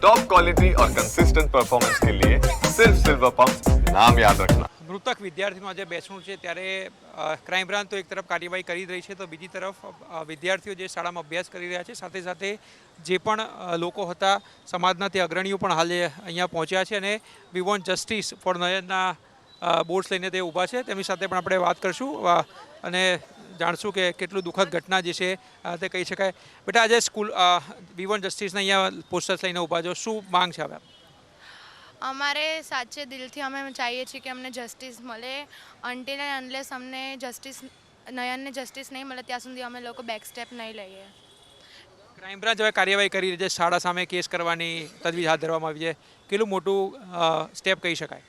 Top quality और consistent performance के लिए सिर्फ सिल्वर पंप नाम याद रखना। મૃતક વિદ્યાર્થીનું આજે બેસણું છે ત્યારે ક્રાઇમ બ્રાન્ચ તો એક તરફ કાર્યવાહી કરી રહી છે તો બીજી તરફ વિદ્યાર્થીઓ જે શાળામાં અભ્યાસ કરી રહ્યા છે સાથે સાથે જે પણ લોકો હતા સમાજના તે અગ્રણીઓ પણ હાલે અહીંયા પહોંચ્યા છે અને વી વોન્ટ જસ્ટિસ ફોર નયનના બોર્ડ્સ લઈને તે ઊભા છે તેમની સાથે પણ આપણે વાત કરશું અને જાણશું કે કેટલું દુઃખદ ઘટના જે છે તે કહી શકાય। બેટા આજે સ્કૂલ વી વોન્ટ જસ્ટિસના અહીંયા પોસ્ટર્સ લઈને ઊભા છો, શું માંગ છે હવે? અમારે સાચે દિલથી અમે ચાહીએ છીએ કે અમને જસ્ટિસ મળે। અનટિલ એન્ડ અનલેસ અમને જસ્ટિસ નયનને જસ્ટિસ નહીં મળે ત્યાં સુધી અમે લોકો બેક સ્ટેપ નહીં લઈએ। ક્રાઇમ બ્રાન્ચ હવે કાર્યવાહી કરી રહી છે, શાળા સામે કેસ કરવાની તજવીજ હાથ ધરવામાં આવી છે, કેટલું મોટું સ્ટેપ કહી શકાય?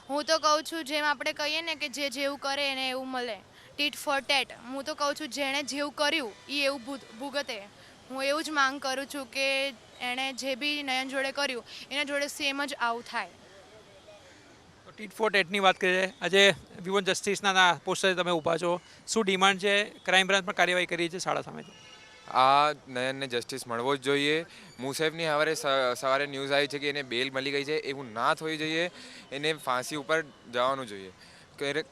હું તો કહું છું જેમ આપણે કહીએ ને કે જે જેવું કરે એને એવું મળે, ટીટ ફોર ટેટ। હું તો કહું છું જેણે જેવું કર્યું એ એવું ભૂગતે। હું એવું જ માંગ કરું છું કે એણે જે બી નયન જોડે કર્યું એના જોડે સેમ જ આવું થાય। ટીટ ફોર ટેટની વાત કરીએ, આજે વી વોન્ટ જસ્ટિસના પોસ્ટર તમે ઊભા છો, શું ડિમાન્ડ છે? ક્રાઇમ બ્રાન્ચ પણ કાર્યવાહી કરી છે શાળા સામે? આ નયનને જસ્ટિસ મળવો જ જોઈએ। મુસેફની સવારે ન્યૂઝ આવી છે કે એને બેલ મળી ગઈ છે, એવું ના થવું જોઈએ, એને ફાંસી ઉપર જવાનું જોઈએ।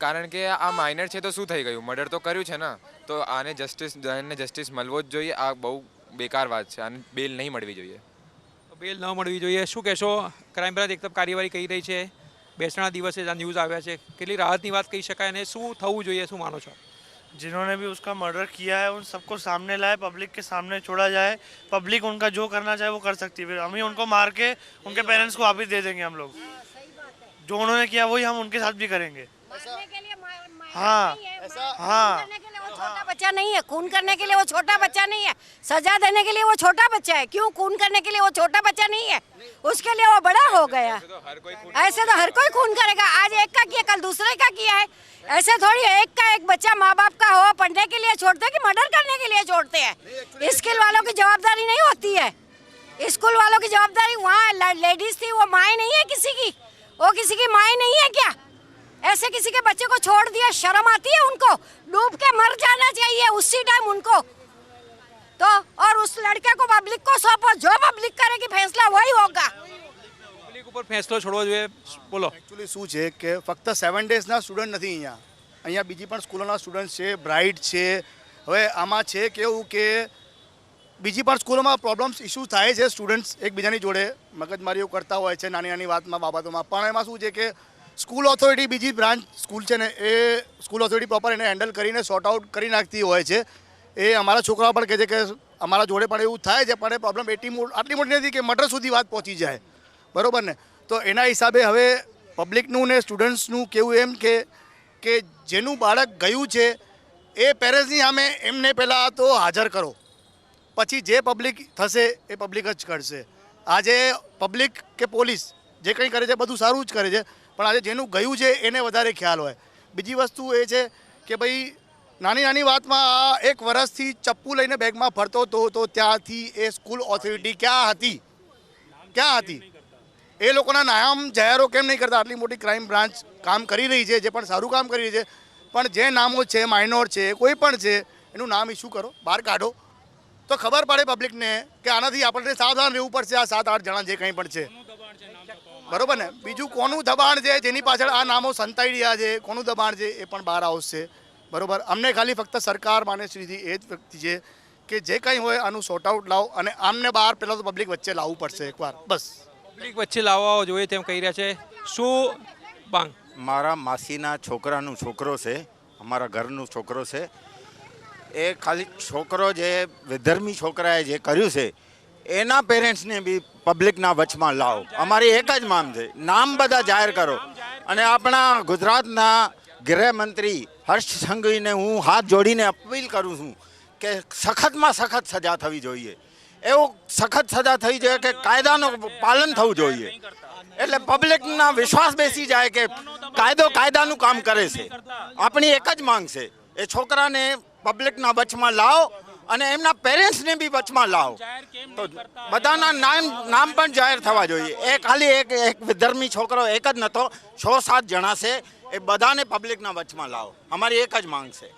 કારણ કે આ માઇનર છે તો શું થઈ ગયું, મર્ડર તો કર્યું છે ને, તો આને નયનને જસ્ટિસ મળવો જ જોઈએ। આ બહુ બેકાર વાત છે, આને બેલ નહીં મળવી જોઈએ। બેલ ન મળવી જોઈએ, શું કહેશો? ક્રાઇમ બ્રાન્ચ એક તરફ કાર્યવાહી કરી રહી છે, બેસણા દિવસે આ ન્યૂઝ આવ્યા છે, કેટલી રાહતની વાત કહી શકાય અને શું થવું જોઈએ, શું માનો છો? जिन्होंने भी उसका मर्डर किया है उन सबको सामने लाए, पब्लिक के सामने छोड़ा जाए। पब्लिक उनका जो करना चाहे वो कर सकती है, फिर हम ही उनको मार के उनके पेरेंट्स को वापस दे देंगे हम लोग। जो उन्होंने किया वही हम उनके साथ भी करेंगे। हाँ हाँ, छोटा बच्चा नहीं है, खून करने के लिए वो छोटा बच्चा नहीं है, सजा देने के लिए वो छोटा बच्चा है। क्यों खून करने के लिए वो छोटा बच्चा नहीं है, उसके लिए वो बड़ा हो गया। ऐसे तो हर कोई खून करेगा, आज एक का किया कल दूसरे का किया है। ऐसे थोड़ी एक का एक बच्चा माँ बाप का हो पढ़ने के लिए छोड़ते हैं कि मर्डर करने के लिए छोड़ते हैं। स्कूल वालों की जवाबदारी नहीं होती है, स्कूल वालों की जवाबदारी, वहाँ लेडीज थी वो माँ नहीं है किसी की, वो किसी की माँ नहीं है क्या? ऐसे किसी के बच्चे को छोड़ दिया, शर्म आती है उनको? डूब के मर जाना चाहिए उसी टाइम उनको तो, और उस लड़के को पब्लिक को सौंपो, जो पब्लिक करेगी फैसला वही होगा। પબ્લિક ઉપર ફેસલો છોડવો જોઈએ, બોલો। એકચ્યુઅલી શું છે કે ફક્ત 7 ડેઝના સ્ટુડન્ટ નથી અહીંયા બીજી પણ સ્કૂલોના સ્ટુડન્ટ છે, બ્રાઇટ છે। હવે આમાં છે કેવું કે બીજી પણ સ્કૂલોમાં પ્રોબ્લેમ્સ ઇસ્યુ થાય છે, સ્ટુડન્ટ્સ એકબીજાની જોડે મગજમારીઓ કરતા હોય છે નાની નાની વાતમાં બાબતોમાં, પણ એમાં શું છે કે સ્કૂલ ઓથોરિટી બીજી બ્રાન્ચ સ્કૂલ છે ને એ સ્કૂલ ઓથોરિટી પ્રોપર એને હેન્ડલ કરીને સોર્ટ આઉટ કરી નાખતી હોય છે। એ અમારા છોકરાઓ પણ કહે છે કે અમારા જોડે પણ એવું થાય છે, પણ એ પ્રોબ્લેમ આટલી મોટી નથી કે મર્ડર સુધી વાત પહોંચી જાય, બરાબર ને? તો એના હિસાબે હવે પબ્લિકનું ને સ્ટુડન્ટ્સનું કેવું એમ કે જેનું બાળક ગયું છે એ પેરેન્ટ્સની સામે એમને પહેલાં તો હાજર કરો, પછી જે પબ્લિક થશે એ પબ્લિક જ કરશે। આજે પબ્લિક કે પોલીસ જે કંઈ કરે છે બધું સારું જ કરે છે, પણ આજે જેનું ગયું છે એને વધારે ખ્યાલ હોય। બીજી વસ્તુ એ છે કે ભાઈ નાની નાની વાતમાં આ 1 વર્ષથી ચપ્પુ લઈને બેગમાં ફરતો હતો તો ત્યાંથી એ સ્કૂલ ઓથોરિટી ક્યાં હતી? એ લોકોના નામ જાહેરો કેમ નહીં કરતા? આટલી મોટી ક્રાઇમ બ્રાન્ચ કામ કરી રહી છે, જે પણ સારું કામ કરી રહી છે, પણ જે નામો છે માઇનોર છે કોઈ પણ છે એનું નામ ઇસ્યુ કરો, બહાર કાઢો તો ખબર પડે પબ્લિકને કે આનાથી આપણે સાવધાન રહેવું પડશે। આ 7-8 જણા જે કંઈ પણ છે, બરોબર ને? બીજું કોનું દબાણ છે જેની પાછળ આ નામો સંતાઈ રહ્યા છે, કોનું દબાણ છે એ પણ બહાર આવશે, બરોબર? અમને ખાલી ફક્ત સરકાર માનેશ્રીથી એ જ વ્યક્તિ છે કે જે કંઈ હોય આનું સોર્ટ આઉટ લાવો અને આમને બહાર પહેલાં તો પબ્લિક વચ્ચે લાવવું પડશે એકવાર, બસ। પબ્લિક વચ્ચે લાવવા જોઈએ તેમ કહી રહ્યા છે, શું માંગ? મારા માસીના છોકરાનું છોકરો છે, અમારા ઘરનું છોકરો છે, એ ખાલી છોકરો જે વિધર્મી છોકરાએ જે કર્યું છે એના પેરેન્ટ્સને બી પબ્લિકના વચમાં લાવો। અમારી એક જ માંગ છે, નામ બધા જાહેર કરો અને આપણા ગુજરાતના ગૃહમંત્રી હર્ષ સંઘવીને હું હાથ જોડીને અપીલ કરું છું કે સખતમાં સખત સજા થવી જોઈએ, એવું સખત સજા થવી જોઈએ કે કાયદાનું પાલન થવું જોઈએ, એટલે પબ્લિકના વિશ્વાસ બેસી જાય કે કાયદાનું કામ કરે છે। આપણી એક જ માંગ છે, એ છોકરાને પબ્લિકના વચમાં લાવો અને એમના પેરેન્ટ્સને બી વચમાં લાવો તો બધાના નામ પણ જાહેર થવા જોઈએ। એ ખાલી એક વિધર્મી છોકરો એક જ નહોતો, 6-7 જણા છે, એ બધાને પબ્લિકના વચમાં લાવો, અમારી એક જ માંગ છે।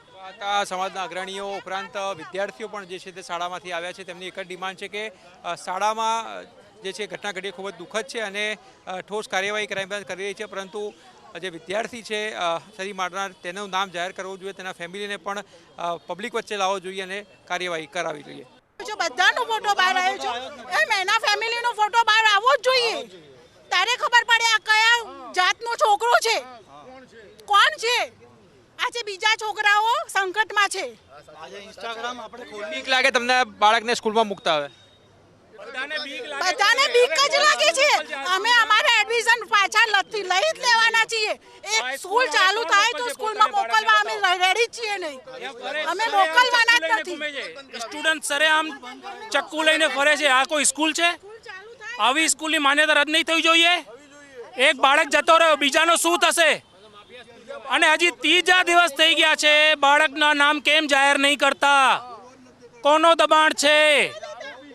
સમાજના અગ્રણીઓ ઉપરાંત વિદ્યાર્થીઓ પણ જે છે તે શાળામાંથી આવ્યા છે, તેમની એક જ ડિમાન્ડ છે કે શાળામાં જે છે ઘટના ઘટી ખૂબ જ દુઃખદ છે અને ઠોસ કાર્યવાહી ક્રાઇમ બ્રાન્ચ કરી રહી છે, પરંતુ જે વિદ્યાર્થી છે છરી મારનાર તેનું નામ જાહેર કરવું જોઈએ, તેના ફેમિલીને પણ પબ્લિક વચ્ચે લાવવો જોઈએ અને કાર્યવાહી કરાવવી જોઈએ. જો બધાનો ફોટો બહાર આવ્યો છે એમ એના ફેમિલીનો ફોટો બહાર આવવો જ જોઈએ, તારે ખબર પડે આ કયા જાતનો છોકરો છે, કોણ છે. આજે બીજા છોકરાઓ સંકટમાં છે. બીક લાગે તમને બાળકને સ્કૂલમાં મૂકતા આવે? બધાને બીક જ લાગે છે. અમે અમારા એડમિશન પાછા લઈ જ લેવાના છીએ. એક સ્કૂલ ચાલુ થાય તો સ્કૂલમાં મોકલવા અમે રેડી જ છીએ નહીં, અમે મોકલવાના જ નથી. સ્ટુડન્ટ સરેઆમ ચક્કુ લઈને ફરે છે, આ કોઈ સ્કૂલ છે? આવી સ્કૂલની માન્યતા રદ નહીં થવી જોઈએ. એક બાળક જતો રહ્યો, બીજાનો શું થશે? અને હજી 3 દિવસ થઈ ગયા છે, બાળકના નામ કેમ જાહેર નહીં કરતા? કોનો દબાણ છે?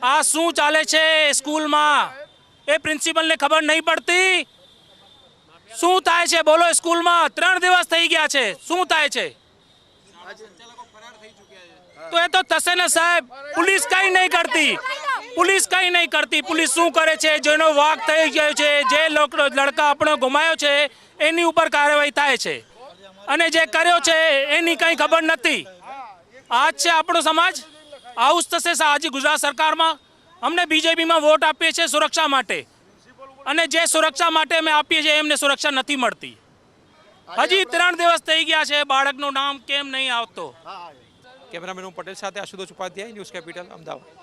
આ શું ચાલે છે સ્કૂલમાં? એ પ્રિન્સિપલને ખબર નહીં પડતી? શું થાય છે બોલો? સ્કૂલમાં 3 દિવસ થઈ ગયા છે, શું થાય છે? તો એ તો થશે ને સાહેબ. પોલીસ કંઈ નહીં કરતી, પોલીસ કંઈ નહીં કરતી. પોલીસ શું કરે છે? જેનો વાક થઈ ગયો છે, જે લડકા આપણો ગુમાયો છે એની ઉપર કાર્યવાહી થાય છે, અને જે કર્યો છે એની કંઈ ખબર નથી. આ જ છે આપણો સમાજ. આવું જ થશે આજે ગુજરાત સરકારમાં. અમને બીજેપીમાં વોટ આપીએ છીએ સુરક્ષા માટે, અને જે સુરક્ષા માટે અમે આપીએ છીએ એમને સુરક્ષા નથી મળતી. હજી 3 દિવસ થઈ ગયા છે, બાળકનું નામ કેમ નહીં આવતો? કેમેરામેન પટેલ સાથે આશુતોષ ઉપાધ્યાય, ન્યૂઝ કેપિટલ, અમદાવાદ.